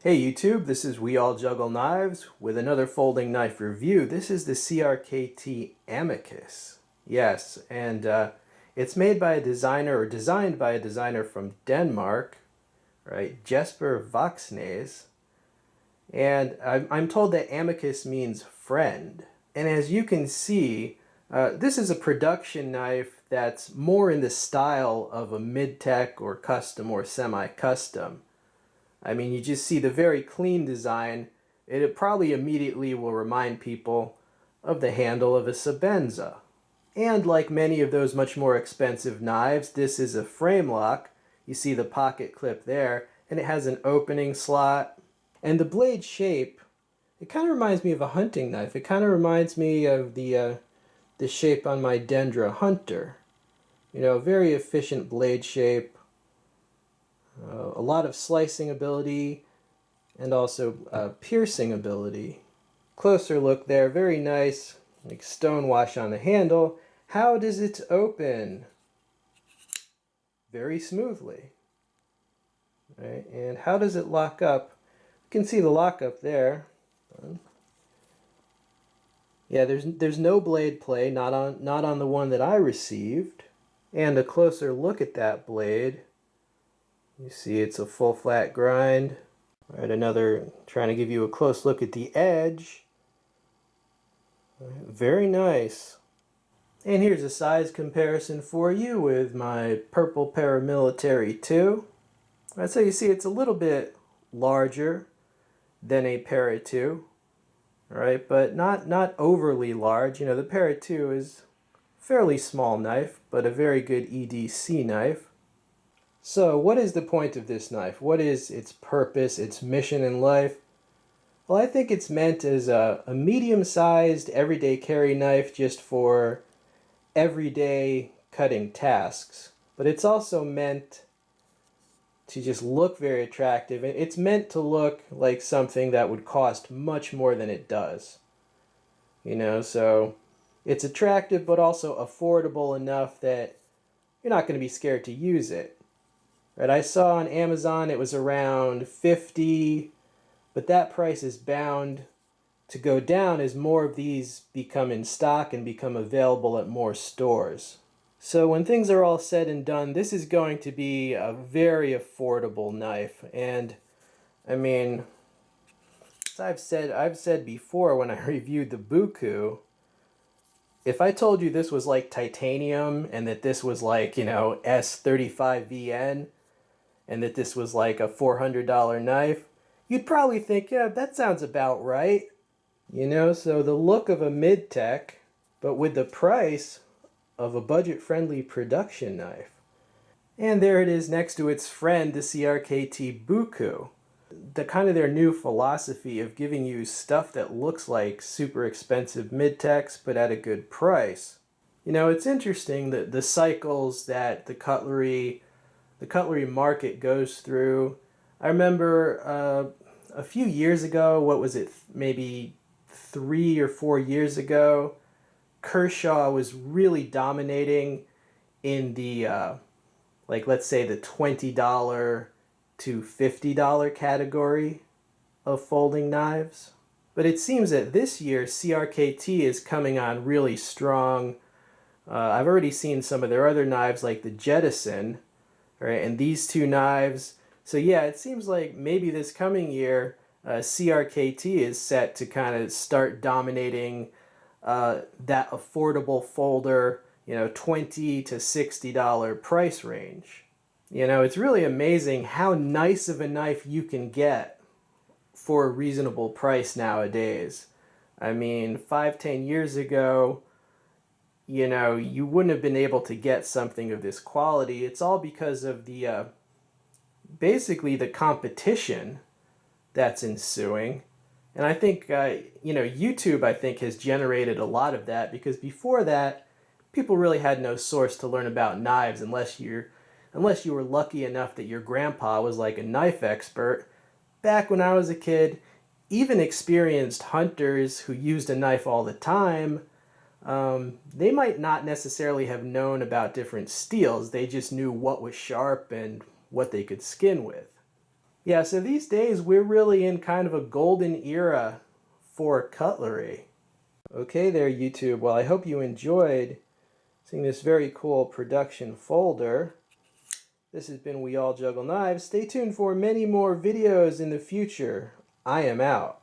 Hey YouTube, this is We All Juggle Knives with another folding knife review. This is the CRKT Amicus. Yes, and it's made by a designer, or designed by a designer from Denmark, right? Jesper Voxnaes. And I'm told that Amicus means friend. And as you can see, this is a production knife that's more in the style of a mid-tech or custom or semi-custom. I mean, you just see the very clean design. It probably immediately will remind people of the handle of a Sabenza. And like many of those much more expensive knives, this is a frame lock. You see the pocket clip there, and it has an opening slot. And the blade shape, it kind of reminds me of a hunting knife. It kind of reminds me of the shape on my Dendra Hunter. You know, very efficient blade shape. A lot of slicing ability and also piercing ability. Closer look there, very nice, like stonewash on the handle. How does it open? Very smoothly. Right? And how does it lock up? You can see the lockup there. Yeah, there's no blade play, not on the one that I received. And a closer look at that blade. You see it's a full flat grind. All right, another, trying to give you a close look at the edge. Very nice. And here's a size comparison for you with my purple paramilitary 2. Right, so you see it's a little bit larger than a Para 2. All right, but not overly large. You know, the Para 2 is a fairly small knife, but a very good EDC knife. So what is the point of this knife? What is its purpose, its mission in life? Well, I think it's meant as a medium-sized everyday carry knife just for everyday cutting tasks. But it's also meant to just look very attractive. It's meant to look like something that would cost much more than it does. You know, so it's attractive but also affordable enough that you're not going to be scared to use it. Right, I saw on Amazon it was around $50, but that price is bound to go down as more of these become in stock and become available at more stores. So when things are all said and done, this is going to be a very affordable knife. And I mean, as I've said before when I reviewed the Buku, if I told you this was like titanium and that this was like, you know, S35VN, and that this was like a $400 knife, you'd probably think, yeah, that sounds about right. You know, so the look of a mid-tech, but with the price of a budget-friendly production knife. And there it is next to its friend, the CRKT Buku. The kind of their new philosophy of giving you stuff that looks like super expensive mid-techs, but at a good price. You know, it's interesting that the cycles that the cutlery market goes through. I remember a few years ago, what was it, maybe 3 or 4 years ago, Kershaw was really dominating in the, like let's say the $20 to $50 category of folding knives. But it seems that this year CRKT is coming on really strong. I've already seen some of their other knives like the Jettison, right, and these two knives. So yeah, it seems like maybe this coming year, CRKT is set to kind of start dominating that affordable folder, you know, $20 to $60 price range. You know, it's really amazing how nice of a knife you can get for a reasonable price nowadays. I mean, 5-10 years ago, you know, you wouldn't have been able to get something of this quality. It's all because of the basically the competition that's ensuing. And I think, you know, YouTube, I think, has generated a lot of that, because before that, people really had no source to learn about knives unless you were lucky enough that your grandpa was like a knife expert. Back when I was a kid, even experienced hunters who used a knife all the time, they might not necessarily have known about different steels. They just knew what was sharp and what they could skin with. Yeah, so these days we're really in kind of a golden era for cutlery. Okay there, YouTube. Well, I hope you enjoyed seeing this very cool production folder. This has been We All Juggle Knives. Stay tuned for many more videos in the future. I am out.